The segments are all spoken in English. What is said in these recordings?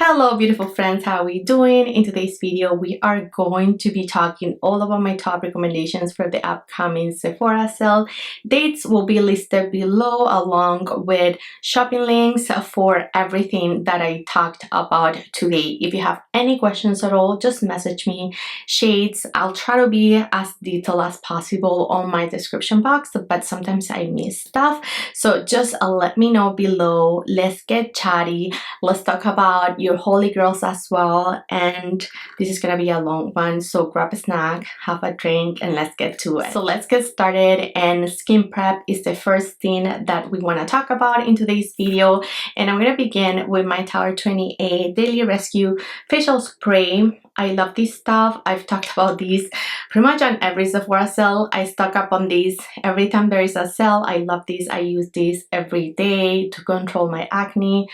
Hello beautiful friends, how are we doing? In today's video we are going to be talking all about my top recommendations for the upcoming Sephora sale. Dates will be listed below along with shopping links for everything that I talked about today. If you have any questions at all, just message me. Shades, I'll try to be as detailed as possible on my description box, but sometimes I miss stuff, so just let me know below. Let's get chatty. Let's talk about your holy grails as well, and this is gonna be a long one, so grab a snack, have a drink, and let's get to it. So let's get started, and skin prep is the first thing that we want to talk about in today's video, and I'm gonna begin with my Tower 28 Daily Rescue Facial Spray. I love this stuff. I've talked about these pretty much on every Sephora sale. I stock up on these every time there is a sale. I love this. I use this every day to control my acne.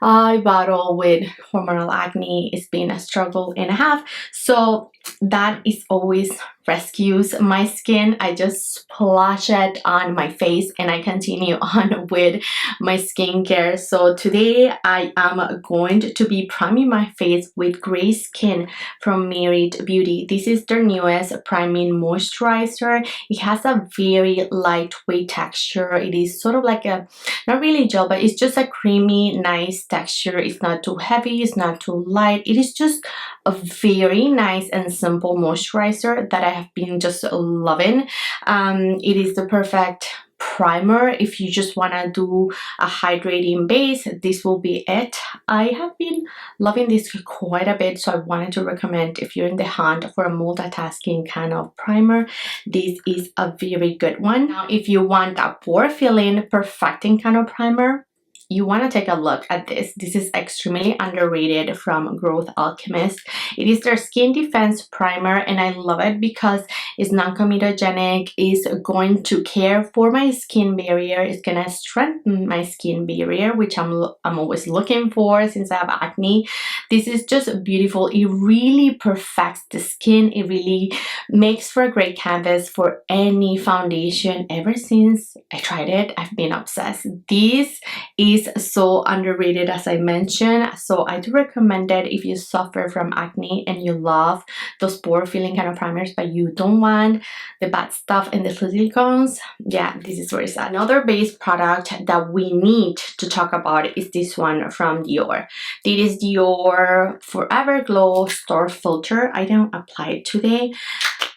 I battle with hormonal acne. It's been a struggle and a half, so that is always rescues my skin. I just splash it on my face and I continue on with my skincare. So today I am going to be priming my face with Gray Skin from Beauty. This is their newest priming moisturizer. It has a very lightweight texture. It is sort of like a, not really gel, but it's just a creamy nice texture. It's not too heavy, it's not too light. It is just a very nice and simple moisturizer that I have been just loving. It is the perfect primer if you just want to do a hydrating base. This will be it. I have been loving this quite a bit, so I wanted to recommend, if you're in the hunt for a multitasking kind of primer, this is a very good one. Now if you want a pore filling perfecting kind of primer, you want to take a look at this. This is extremely underrated from Growth Alchemist. It is their Skin Defense Primer, and I love it because it's non-comedogenic. It's going to care for my skin barrier. It's gonna strengthen my skin barrier, which I'm always looking for since I have acne. This is just beautiful. It really perfects the skin. It really makes for a great canvas for any foundation. Ever since I tried it, I've been obsessed. This is so underrated, as I mentioned, so I do recommend it if you suffer from acne and you love those pore filling kind of primers, but you don't want the bad stuff and the silicones. Yeah, this is where it's at. Another base product that we need to talk about is this one from Dior. This is Dior Forever Glow Store Filter. I don't apply it today,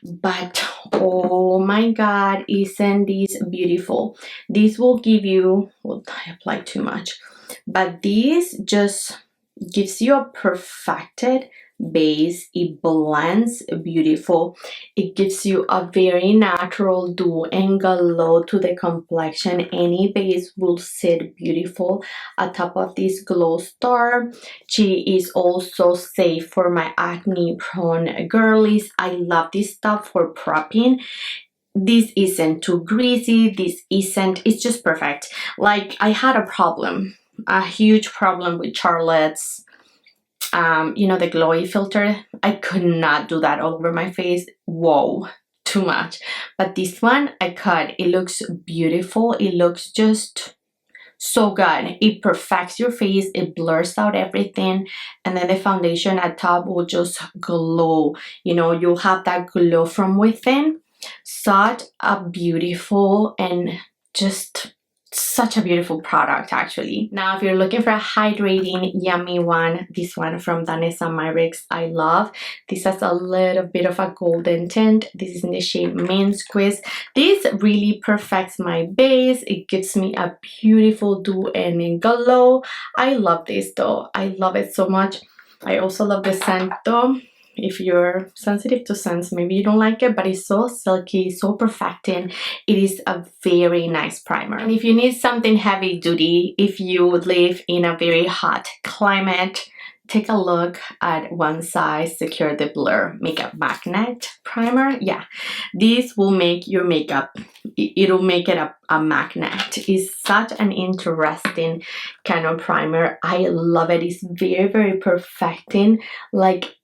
but oh my god, isn't this beautiful? This will give you, well, I applied too much, but this just gives you a perfected base. It blends beautiful. It gives you a very natural dew and glow to the complexion. Any base will sit beautiful atop of this glow star. She is also safe for my acne prone girlies. I love this stuff for prepping. This isn't too greasy. This isn't, it's just perfect. Like, I had a huge problem with Charlotte's you know, the glowy filter. I could not do that all over my face. Whoa, too much. But this one I cut. It looks beautiful. It looks just so good. It perfects your face. It blurs out everything, and then the foundation at top will just glow. You know, you'll have that glow from within. Such a beautiful and just such a beautiful product, actually. Now if you're looking for a hydrating yummy one, this one from Danessa Myricks I love. This has a little bit of a golden tint. This is in the shade Mint Squeeze. This really perfects my base. It gives me a beautiful dew and glow. I love this though. I love it so much. I also love the scent though. If you're sensitive to scents, maybe you don't like it, but it's so silky, so perfecting. It is a very nice primer. And if you need something heavy duty, if you live in a very hot climate, take a look at One Size Secure the Blur Makeup Magnet Primer. Yeah, this will make your makeup, it'll make it a magnet. It's such an interesting kind of primer. I love it. It's very, very perfecting. Like,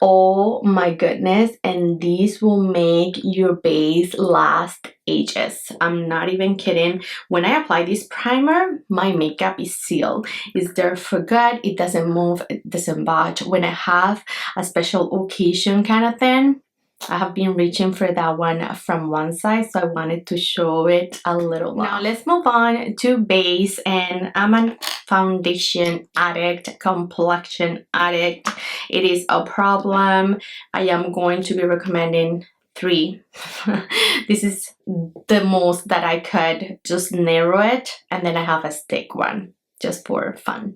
oh my goodness, and this will make your base last ages. I'm not even kidding. When I apply this primer, my makeup is sealed. It's there for good. It doesn't move, it doesn't budge. When I have a special occasion kind of thing, I have been reaching for that one from one side, so I wanted to show it a little more. Now let's move on to base, and I'm a foundation addict, complexion addict. It is a problem. I am going to be recommending 3. This is the most that I could just narrow it, and then I have a stick one just for fun.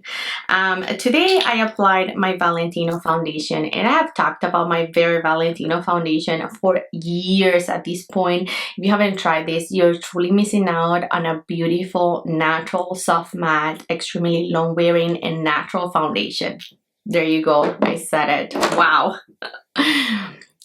Today I applied my Valentino foundation, and I have talked about my very Valentino foundation for years at this point. If you haven't tried this, you're truly missing out on a beautiful, natural, soft matte, extremely long wearing and natural foundation. There you go, I said it. Wow.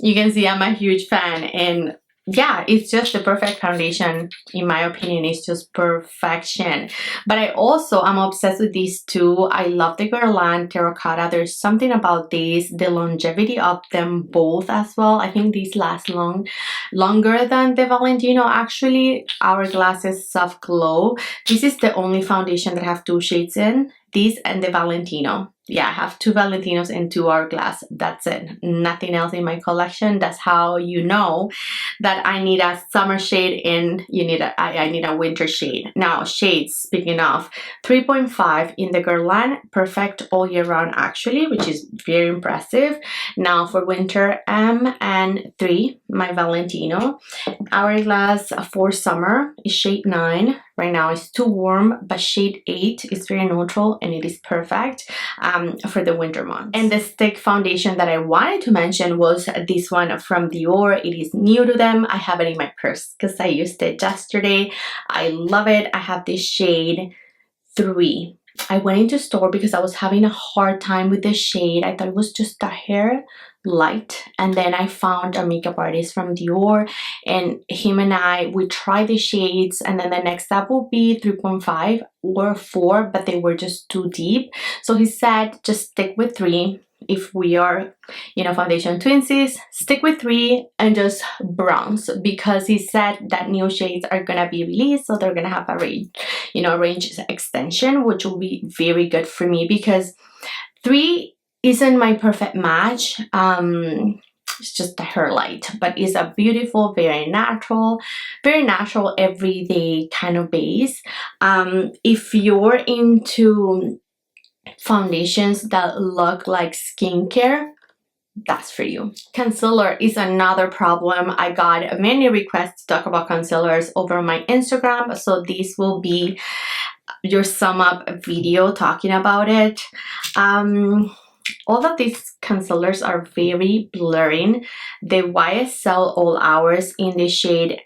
You can see I'm a huge fan, and yeah, it's just the perfect foundation. In my opinion, it's just perfection. But I also am obsessed with these two. I love the Guerlain terracota. There's something about these, the longevity of them both as well. I think these last longer than the Valentino. Actually, Hourglass is soft glow. This is the only foundation that I have 2 shades in. This and the Valentino. Yeah, I have 2 Valentinos and 2 Hourglass. That's it. Nothing else in my collection. That's how you know that I need a summer shade and I need a winter shade. Now, shades, speaking of, 3.5 in the Guerlain, perfect all year round actually, which is very impressive. Now for winter, M and 3, my Valentino. Hourglass for summer is shade 9. Right now it's too warm, but shade 8 is very neutral and it is perfect for the winter months. And the stick foundation that I wanted to mention was this one from Dior. It is new to them. I have it in my purse because I used it yesterday. I love it. I have this shade 3. I went into store because I was having a hard time with the shade. I thought it was just a hair light, and then I found a makeup artist from Dior, and him and we tried the shades, and then the next step will be 3.5 or 4, but they were just too deep. So he said just stick with 3. If we are, you know, foundation twinsies, stick with 3 and just bronze, because he said that new shades are gonna be released, so they're gonna have a range, you know, range extension, which will be very good for me because 3 isn't my perfect match. It's just a hair light, but it's a beautiful, very natural everyday kind of base. If you're into foundations that look like skincare, that's for you. Concealer is another problem. I got many requests to talk about concealers over my Instagram, so this will be your sum up video talking about it. All of these concealers are very blurring. The YSL All Hours in the shade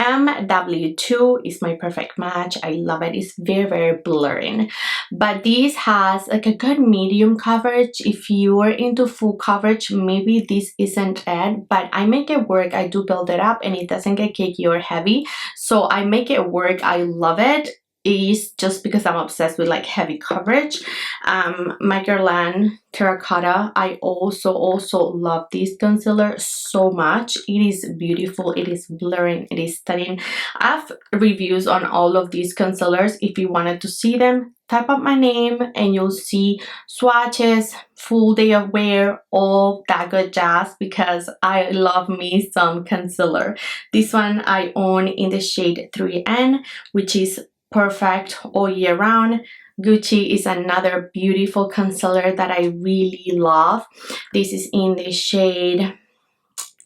MW2 is my perfect match. I love it. It's very, very blurring. But this has like a good medium coverage. If you're into full coverage, maybe this isn't it, but I make it work. I do build it up and it doesn't get cakey or heavy. So I make it work. I love it. Is just because I'm obsessed with like heavy coverage. My Guerlain terracota, I also love this concealer so much. It is beautiful, it is blurring, it is stunning. I have reviews on all of these concealers. If you wanted to see them, type up my name and you'll see swatches, full day of wear, all that good jazz, because I love me some concealer. This one I own in the shade 3N, which is perfect all year round. Gucci is another beautiful concealer that I really love. This is in the shade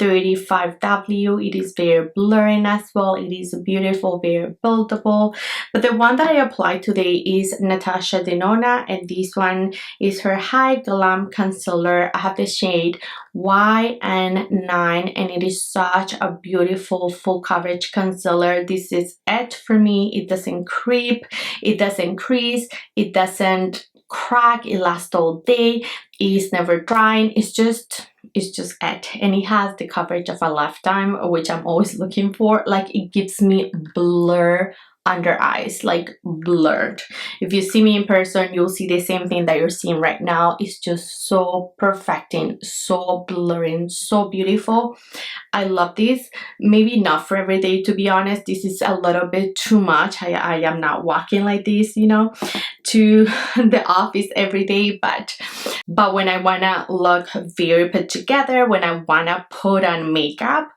35W. It is very blurring as well. It is beautiful, very buildable. But the one that I applied today is Natasha Denona, and this one is her High Glam Concealer. I have the shade YN9, and it is such a beautiful full coverage concealer. This is it for me. It doesn't creep, it doesn't crease, it doesn't crack, it lasts all day, it's never drying. It's just it, and it has the coverage of a lifetime, which I'm always looking for. Like, it gives me blur under eyes, like blurred. If you see me in person, you'll see the same thing that you're seeing right now. It's just so perfecting, so blurring, so beautiful. I love this. Maybe not for every day, to be honest. This is a little bit too much. I am not walking like this, you know, to the office every day, but when I wanna look very put together, when I wanna put on makeup,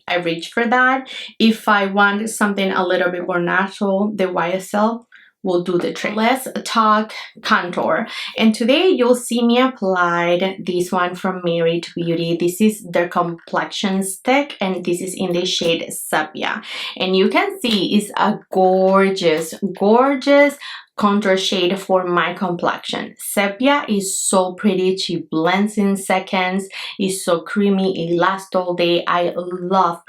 I reach for that. If I want something a little bit more natural, the YSL will do the trick. Let's talk contour. And today you'll see me applied this one from Married Beauty. This is their complexion stick, and this is in the shade Sepia. And you can see it's a gorgeous, gorgeous contour shade for my complexion. Sepia is so pretty. She blends in seconds. It's so creamy. It lasts all day. I love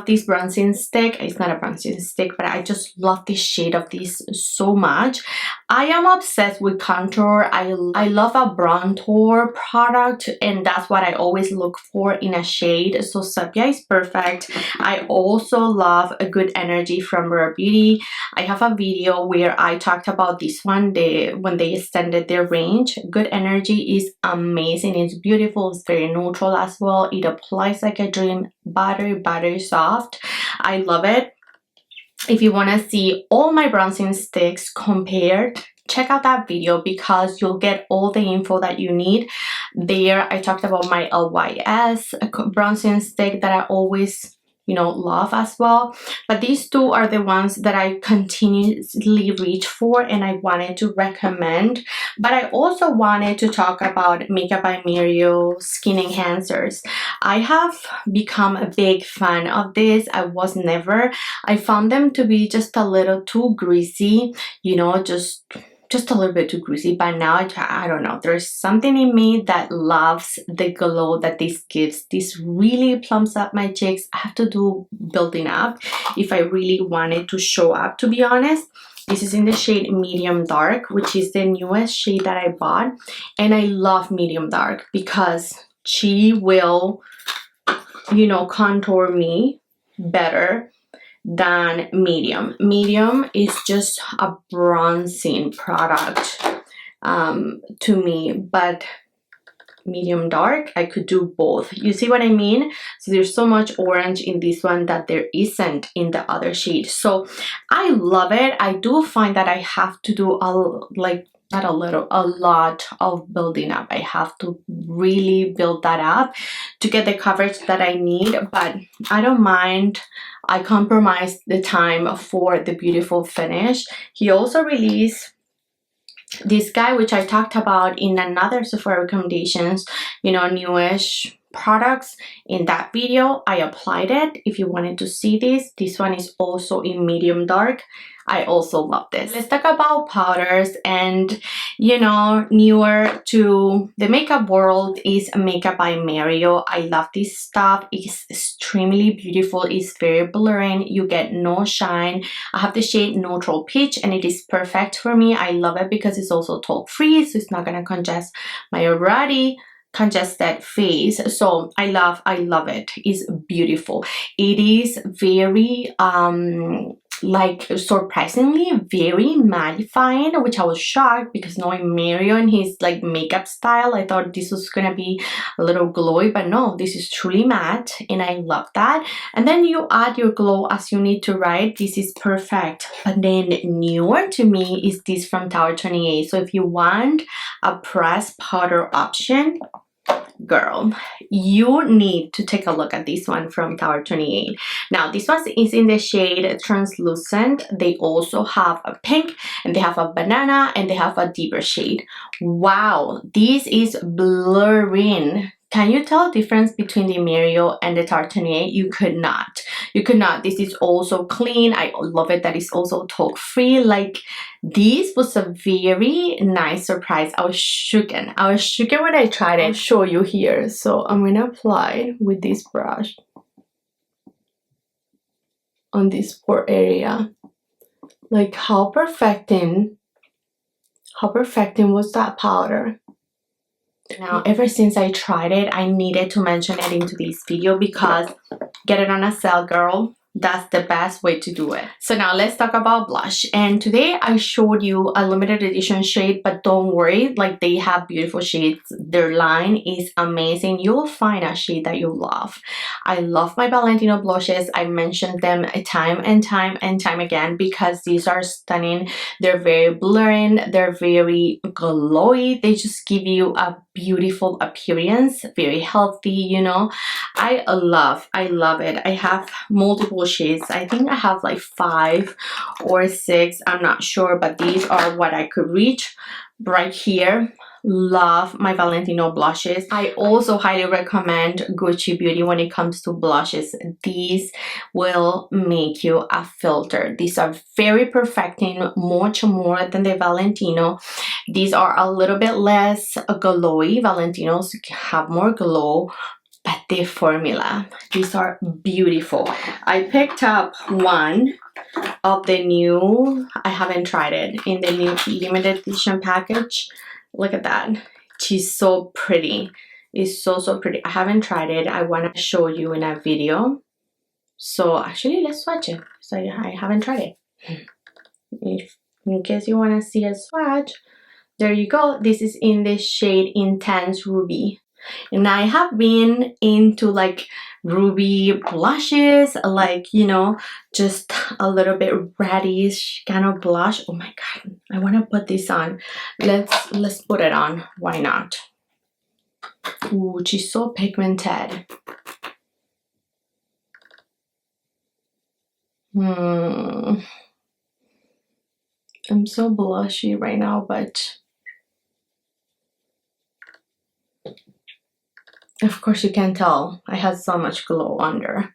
this bronzing stick. It's not a bronzing stick, but I just love this shade of this so much. I am obsessed with contour. I love a bronzer product, and that's what I always look for in a shade. So Sepia is perfect. I also love a good energy from Rare Beauty. I have a video where I talked about this one, when they extended their range. Good energy is amazing. It's beautiful. It's very neutral as well. It applies like a dream. Buttery soft. I love it. If you want to see all my bronzing sticks compared, check out that video because you'll get all the info that you need. There I talked about my LYS bronzing stick that I always, you know, love as well. But these two are the ones that I continuously reach for and I wanted to recommend. But I also wanted to talk about Makeup by Mario skin enhancers. I have become a big fan of this. I found them to be just a little too greasy, you know, just a little bit too greasy. But now I don't know, there's something in me that loves the glow that this gives. This really plumps up my cheeks. I have to do building up if I really wanted to show up, to be honest. This is in the shade Medium Dark, which is the newest shade that I bought, and I love Medium Dark because she will, you know, contour me better than medium. Medium is just a bronzing product to me, but medium dark, I could do both. You see what I mean? So there's so much orange in this one that there isn't in the other shade. So I love it. I do find that I have to do a lot of building up. I have to really build that up to get the coverage that I need, but I don't mind. I compromise the time for the beautiful finish. He also released this guy, which I talked about in another Sephora recommendations, you know, newish products. In that video I applied it. If you wanted to see this one is also in medium dark. I also love this. Let's talk about powders, and you know, newer to the makeup world is Makeup by Mario. I love this stuff. It's extremely beautiful. It's very blurring. You get no shine. I have the shade Neutral Peach and it is perfect for me. I love it because it's also talc free, so it's not gonna congest my already congested face. So I love it. It's beautiful. It is very like surprisingly very mattifying, which I was shocked because knowing Mario and his like makeup style, I thought this was gonna be a little glowy, but no, this is truly matte and I love that. And then you add your glow as you need to, right? This is perfect. But then newer to me is this from Tower 28. So if you want a pressed powder option, girl, you need to take a look at this one from Tower 28. Now this one is in the shade Translucent. They also have a pink and they have a banana and they have a deeper shade. Wow, this is blurring. Can you tell the difference between the Mario and the Tower 28? You could not. You could not. This is also clean. I love it that it's also talc free. Like, this was a very nice surprise. I was shooken. I was shooken when I tried it. I'll show you here. So I'm gonna apply with this brush on this pore area. Like, how perfecting was that powder? Now, ever since I tried it, I needed to mention it into this video because get it on a sale, girl. That's the best way to do it. So now let's talk about blush. And today I showed you a limited edition shade, but don't worry, like they have beautiful shades. Their line is amazing. You'll find a shade that you love. I love my Valentino blushes. I mentioned them time and time and time again because these are stunning. They're very blurring. They're very glowy. They just give you a beautiful appearance, very healthy, you know. I love it. I have multiple shades. I think I have like 5 or 6, I'm not sure, but these are what I could reach right here. Love my Valentino blushes. I also highly recommend Gucci Beauty when it comes to blushes. These will make you a filter. These are very perfecting, much more than the Valentino. These are a little bit less glowy. Valentinos have more glow, but the formula, these are beautiful. I picked up one of the new, I haven't tried it, in the new limited edition package. Look at that. She's so pretty. It's so pretty. I haven't tried it. I want to show you in a video. So actually, let's swatch it. So I haven't tried it. If, in case you want to see a swatch, there you go. This is in the shade Intense Ruby. And I have been into like ruby blushes, like, you know, just a little bit reddish kind of blush. Oh my god, I want to put this on. Let's put it on. Why not? Ooh, she's so pigmented. I'm so blushy right now, but of course you can tell I have so much glow under.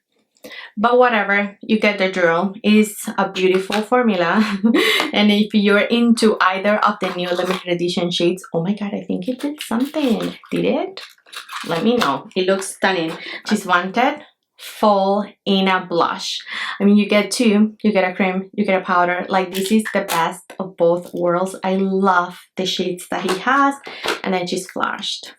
But whatever, you get the drill. It's a beautiful formula. And if you're into either of the new limited edition shades, oh my god, I think it did something. Did it? Let me know. It looks stunning. Just wanted fall in a blush. I mean, you get 2, you get a cream, you get a powder. Like, this is the best of both worlds. I love the shades that he has, and I just flashed.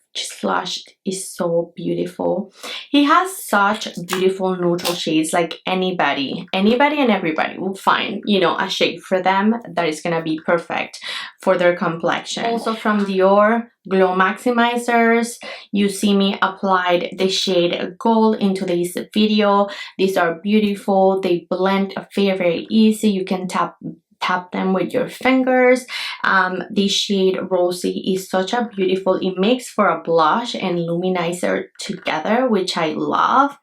Is so beautiful. He has such beautiful neutral shades. Like anybody and everybody will find, you know, a shade for them that is gonna be perfect for their complexion. Also from Dior Glow Maximizers, you see me applied the shade Gold into this video. These are beautiful. They blend very easy. You can tap them with your fingers. The shade Rosy is such a beautiful, it makes for a blush and luminizer together, which I love.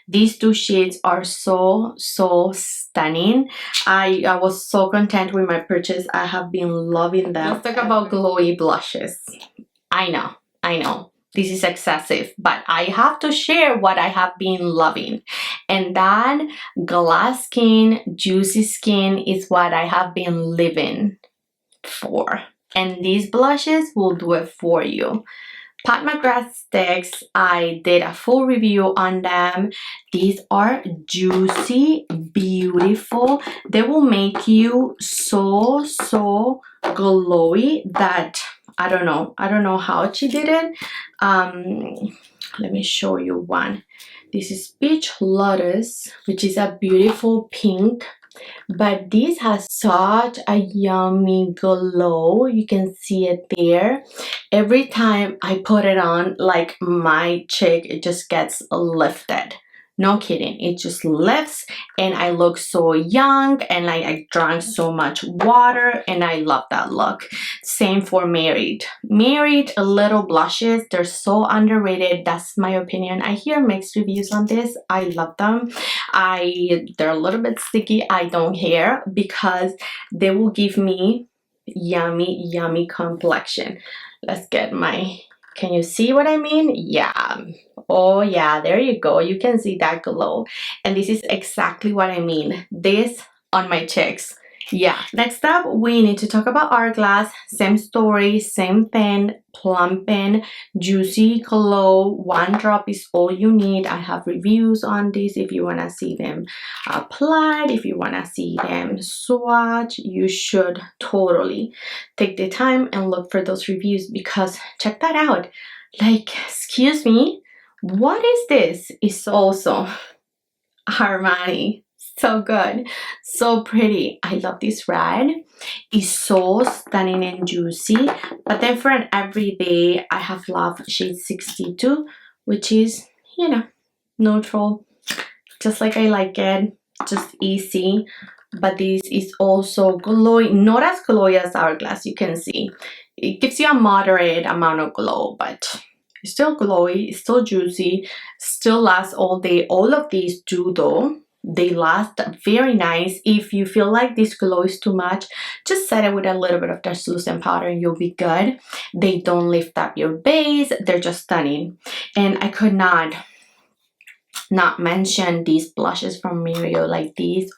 These 2 shades are so stunning. I was so content with my purchase. I have been loving them. Let's talk about glowy blushes. I know this is excessive, but I have to share what I have been loving. And that glass skin, juicy skin is what I have been living for. And these blushes will do it for you. Pat McGrath sticks, I did a full review on them. These are juicy, beautiful. They will make you so glowy that I don't know how she did it. Let me show you one. This is Peach Lotus, which is a beautiful pink, but this has such a yummy glow. You can see it there. Every time I put it on, like my cheek, it just gets lifted. No kidding, it just lifts and I look so young, and like I drank so much water, and I love that look. Same for Married little blushes. They're so underrated. That's my opinion. I hear mixed reviews on this. I love them. They're a little bit sticky. I don't care because they will give me yummy complexion. Let's get my, can you see what I mean? Yeah. Oh yeah, there you go. You can see that glow. And this is exactly what I mean. This on my cheeks. Yeah. Next up, we need to talk about Hourglass. Same story, same thing. Plumping, juicy glow. 1 drop is all you need. I have reviews on this if you want to see them applied, if you want to see them swatch. You should totally take the time and look for those reviews, because check that out. Like, excuse me, what is this? It's also Armani So good, so pretty. I love this red. It's so stunning and juicy. But then for an everyday, I have loved shade 62, which is, you know, neutral, just like I like it, just easy. But this is also glowy, not as glowy as Hourglass, you can see. It gives you a moderate amount of glow, but it's still glowy, it's still juicy, still lasts all day. All of these do though. They last very nice. If you feel like this glow is too much, just set it with a little bit of translucent powder and you'll be good. They don't lift up your base, they're just stunning. And I could not mention these blushes from Mirio. Like these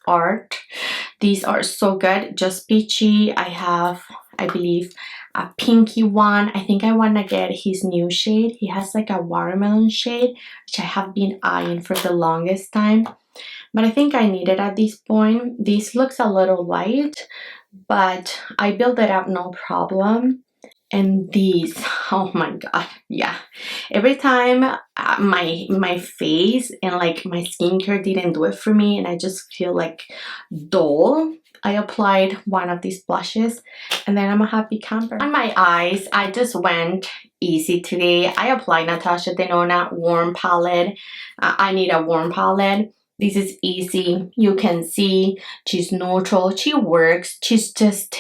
are so good, just peachy. I have, I believe, a pinky one. I think I want to get his new shade. He has like a watermelon shade, which I have been eyeing for the longest time, but I think I need it at this point. This looks a little light, but I build it up no problem. And these, oh my god, yeah, every time my face and like my skincare didn't do it for me and I just feel like dull, I applied one of these blushes and then I'm a happy camper. On my eyes, I just went easy today. I applied Natasha Denona warm palette. I need a warm palette. This is easy. You can see she's neutral. She works. She's just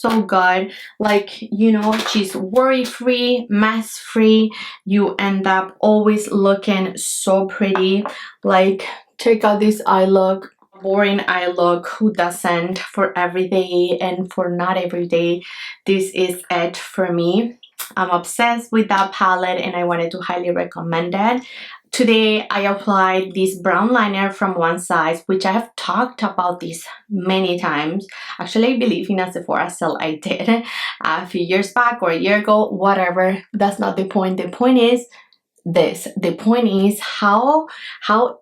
so good. Like, you know, she's worry-free, mess-free. You end up always looking so pretty. Like, check out this eye look. Boring eye look. Who doesn't? For every day and for not every day, this is it for me. I'm obsessed with that palette and I wanted to highly recommend it. Today I applied this brown liner from One Size, which I have talked about this many times. Actually, I believe in a Sephora sale I did a few years back or a year ago, whatever. That's not the point. The point is this. The point is how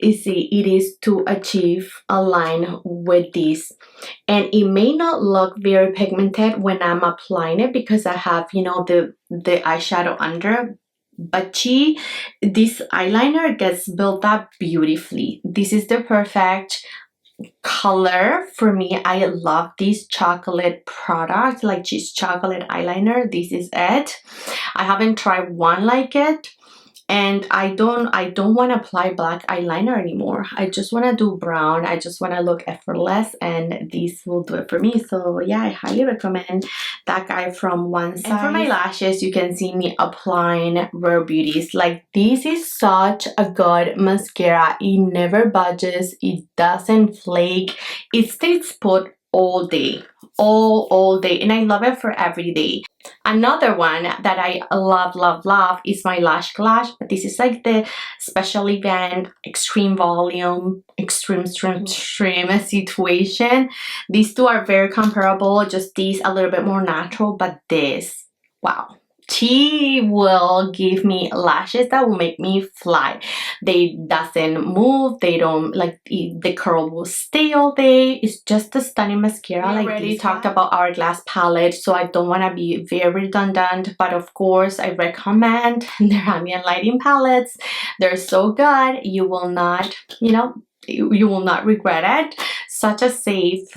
easy it is to achieve a line with this. And it may not look very pigmented when I'm applying it because I have, you know, the eyeshadow under. But this eyeliner gets built up beautifully. This is the perfect color for me. I love this chocolate product, like this chocolate eyeliner. This is it. I haven't tried one like it. And I don't want to apply black eyeliner anymore. I just want to do brown. I just want to look effortless, and this will do it for me. So yeah, I highly recommend that guy from One Size. And for my lashes, you can see me applying Rare Beauties. Like, this is such a good mascara. It never budges. It doesn't flake. It stays put all day, all day, and I love it for every day. Another one that I love is my Lash Clash, but this is like the special event, extreme volume, extreme situation. These two are very comparable, just these a little bit more natural, but this, wow. She will give me lashes that will make me fly. They doesn't move, they don't, like, the curl will stay all day. It's just a stunning mascara. I already talked about Hourglass palette, so I don't want to be very redundant, but of course I recommend their ambient lighting palettes. They're so good. You will not, you know, you will not regret it. Such a safe,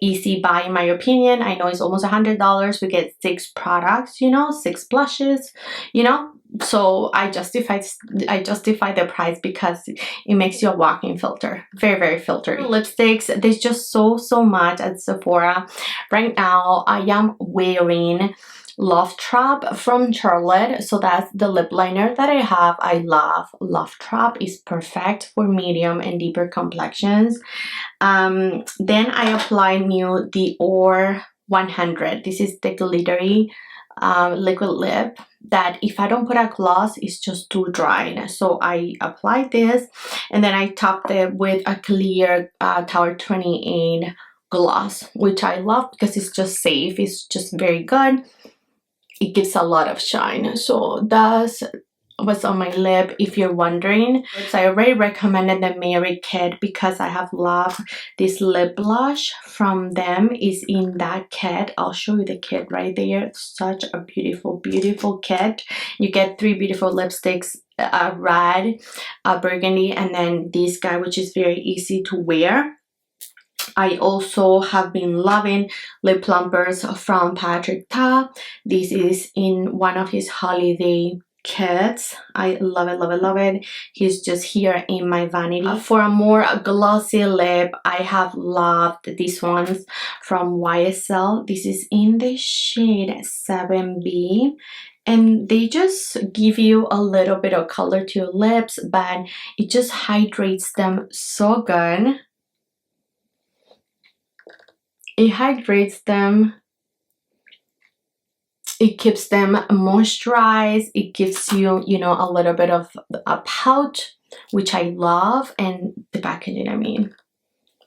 easy buy in my opinion. I know it's almost $100. We get 6 products, you know, 6 blushes, you know, so I justify the price because it makes you a walking filter. Very filtery. Lipsticks, there's just so much at Sephora right now. I am wearing Love Trap from Charlotte, so that's the lip liner that I have. I love Love Trap. Is perfect for medium and deeper complexions. Then I apply new Dior 100. This is the glittery liquid lip that if I don't put a gloss, it's just too dry. So I applied this and then I topped it with a clear Tower 28 gloss, which I love because it's just safe. It's just very good. It gives a lot of shine. So that's what's on my lip, if you're wondering. So I already recommended the Mary kit because I have loved this lip blush from them. Is in that kit. I'll show you the kit right there. Such a beautiful kit. You get 3 beautiful lipsticks, a red, a burgundy, and then this guy, which is very easy to wear. I also have been loving lip plumpers from Patrick Ta. This is in one of his holiday kits. I love it, love it, love it. He's just here in my vanity. For a more glossy lip, I have loved these ones from YSL. This is in the shade 7B. And they just give you a little bit of color to your lips, but it just hydrates them so good. It hydrates them, it keeps them moisturized, it gives you, you know, a little bit of a pout, which I love. And the packaging, I mean,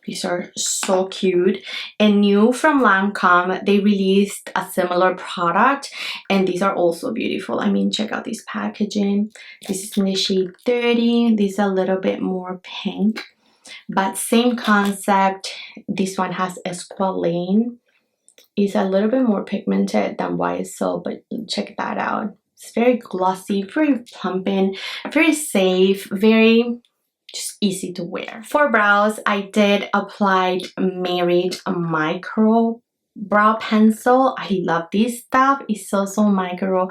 these are so cute. And new from Lancome, they released a similar product, and these are also beautiful. I mean, check out this packaging. This is in the shade 30. This is a little bit more pink, but same concept. This one has squalane. It's a little bit more pigmented than YSL, but check that out. It's very glossy, very plumping, very safe, very just easy to wear. For brows, I did apply Merit Micro Brow Pencil. I love this stuff. It's so micro.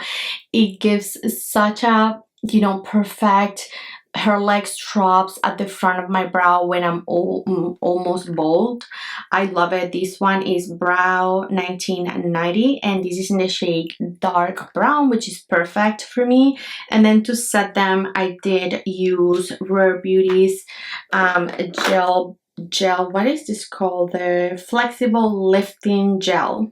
It gives such a, you know, perfect hair-like drops at the front of my brow when I'm almost bald. I love it. This one is Brow 1990, and this is in the shade dark brown, which is perfect for me. And then to set them, I did use Rare Beauty's gel, what is this called? The flexible lifting gel.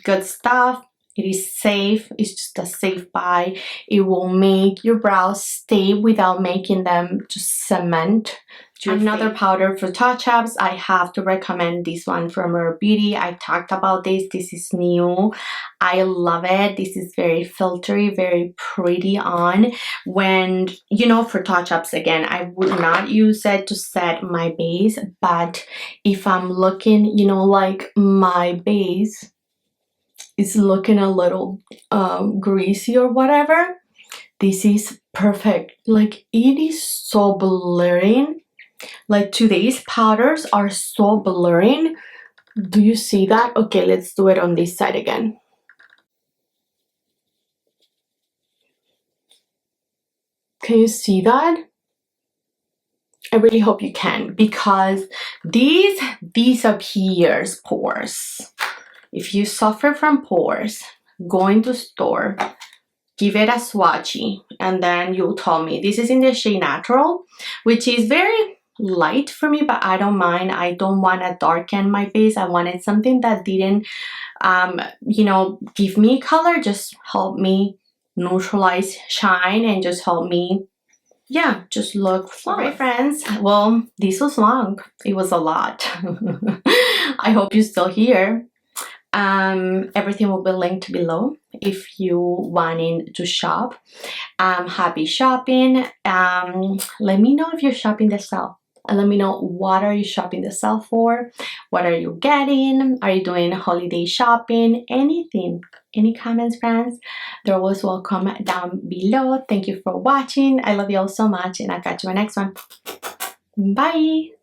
Good stuff. It is safe. It's just a safe buy. It will make your brows stay without making them just cement. Another powder for touch-ups, I have to recommend this one from Rare Beauty. I talked about this. This is new. I love it. This is very filtery, very pretty on. When, you know, for touch-ups, again, I would not use it to set my base, but if I'm looking, you know, like my base is looking a little greasy or whatever, this is perfect. Like, it is so blurring. Like, today's powders are so blurring. Do you see that? Okay, let's do it on this side again. Can you see that? I really hope you can, because these disappears pores. If you suffer from pores, go into store, give it a swatchy, and then you'll tell me. This is in the shade Natural, which is very light for me, but I don't mind. I don't want to darken my face. I wanted something that didn't, you know, give me color, just help me neutralize shine and just help me, yeah, just look flawless. Alright, friends, well, this was long. It was a lot. I hope you're still here. Everything will be linked below if you wanting to shop. Happy shopping. Let me know if you're shopping the sale. Let me know, what are you shopping the sale for? What are you getting? Are you doing holiday shopping? Anything, any comments, friends? They're always welcome down below. Thank you for watching. I love you all so much, and I'll catch you in my next one. Bye.